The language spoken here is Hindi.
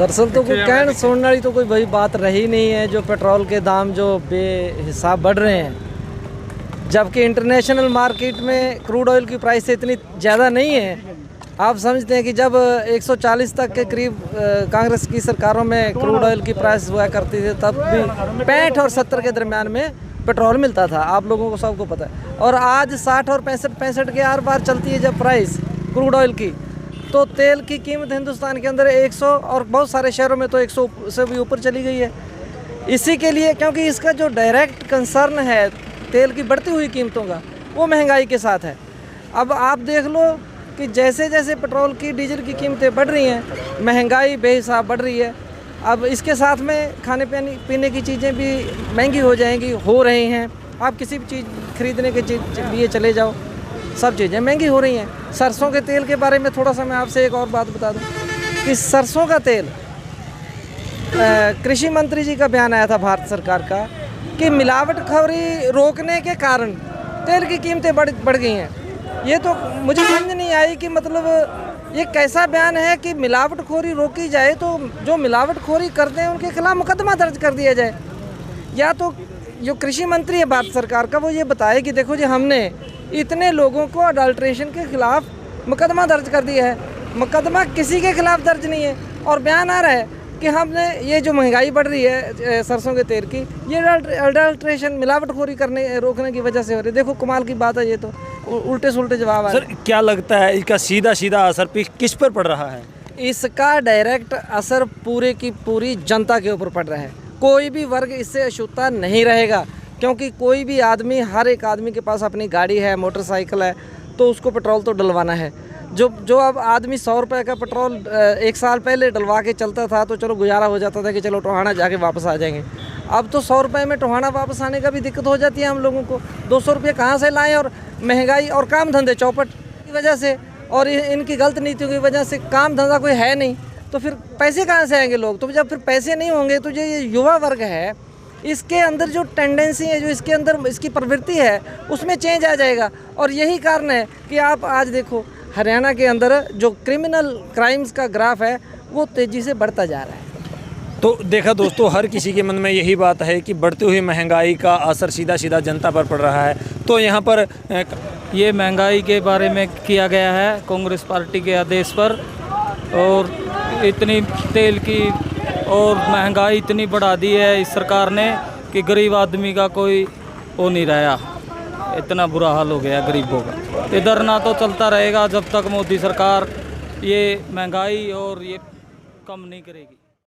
दरअसल तो कोई कहने सुनने वाली तो कोई भाई बात रही नहीं है। जो पेट्रोल के दाम जो बेहिसाब बढ़ रहे हैं, जबकि इंटरनेशनल मार्केट में क्रूड ऑयल की प्राइस इतनी ज़्यादा नहीं है। आप समझते हैं कि जब 140 तक के करीब कांग्रेस की सरकारों में क्रूड ऑयल की प्राइस हुआ करती थी, तब भी 65 और 70 के दरमियान में पेट्रोल मिलता था। आप लोगों को सबको पता है। और आज 60 और 65 के आर पार चलती है जब प्राइस क्रूड ऑयल की, तो तेल की कीमत हिंदुस्तान के अंदर 100 और बहुत सारे शहरों में तो 100 से भी ऊपर चली गई है। इसी के लिए, क्योंकि इसका जो डायरेक्ट कंसर्न है तेल की बढ़ती हुई कीमतों का, वो महंगाई के साथ है। अब आप देख लो कि जैसे जैसे पेट्रोल की डीजल की कीमतें बढ़ रही हैं, महंगाई बेहिसाब बढ़ रही है। अब इसके साथ में खाने पीने की चीज़ें भी महंगी हो जाएंगी, हो रही हैं। आप किसी भी चीज़ खरीदने के लिए चले जाओ, सब चीज़ें महंगी हो रही हैं। सरसों के तेल के बारे में थोड़ा सा मैं आपसे एक और बात बता दूं कि सरसों का तेल, कृषि मंत्री जी का बयान आया था भारत सरकार का कि मिलावटखोरी रोकने के कारण तेल की कीमतें बढ़ गई हैं। ये तो मुझे समझ नहीं आई कि मतलब ये कैसा बयान है कि मिलावटखोरी रोकी जाए तो जो मिलावटखोरी करते हैं उनके खिलाफ मुकदमा दर्ज कर दिया जाए, या तो जो कृषि मंत्री है भारत सरकार का वो ये बताए कि देखो जी हमने इतने लोगों को अडल्ट्रेशन के खिलाफ मुकदमा दर्ज कर दिया है। मुकदमा किसी के खिलाफ दर्ज नहीं है और बयान आ रहा है कि हमने ये जो महंगाई बढ़ रही है सरसों के तेल की, ये अडल्ट्रेशन मिलावटखोरी रोकने की वजह से हो रही है। देखो कमाल की बात है, ये तो उल्टे सुल्टे जवाब आ रहे हैं। सर क्या लगता है इसका सीधा सीधा असर किस पर पड़ रहा है? इसका डायरेक्ट असर पूरे की पूरी जनता के ऊपर पड़ रहा है। कोई भी वर्ग इससे अछूता नहीं रहेगा, क्योंकि कोई भी आदमी, हर एक आदमी के पास अपनी गाड़ी है, मोटरसाइकिल है, तो उसको पेट्रोल तो डलवाना है। जो अब आदमी 100 रुपये का पेट्रोल 1 साल पहले डलवा के चलता था तो चलो गुजारा हो जाता था कि चलो टोहाना जाके वापस आ जाएंगे। अब तो 100 रुपये में टोहाना वापस आने का भी दिक्कत हो जाती है हम लोगों को। 200 रुपये कहाँ से लाएं? और महंगाई और काम धंधे चौपट की वजह से और इनकी गलत नीतियों की वजह से काम धंधा कोई है नहीं, तो फिर पैसे कहाँ से आएंगे लोग? तो जब फिर पैसे नहीं होंगे तो जो ये युवा वर्ग है, इसके अंदर जो टेंडेंसी है, जो इसके अंदर इसकी प्रवृत्ति है, उसमें चेंज आ जाएगा। और यही कारण है कि आप आज देखो हरियाणा के अंदर जो क्रिमिनल क्राइम्स का ग्राफ है वो तेज़ी से बढ़ता जा रहा है। तो देखा दोस्तों, हर किसी के मन में यही बात है कि बढ़ती हुई महंगाई का असर सीधा सीधा जनता पर पड़ रहा है। तो यहाँ पर ये महंगाई के बारे में किया गया है कांग्रेस पार्टी के आदेश पर, और इतनी तेल की और महंगाई इतनी बढ़ा दी है इस सरकार ने कि गरीब आदमी का कोई वो नहीं रहा। इतना बुरा हाल हो गया गरीबों का। ये धरना तो चलता रहेगा जब तक मोदी सरकार ये महंगाई और ये कम नहीं करेगी।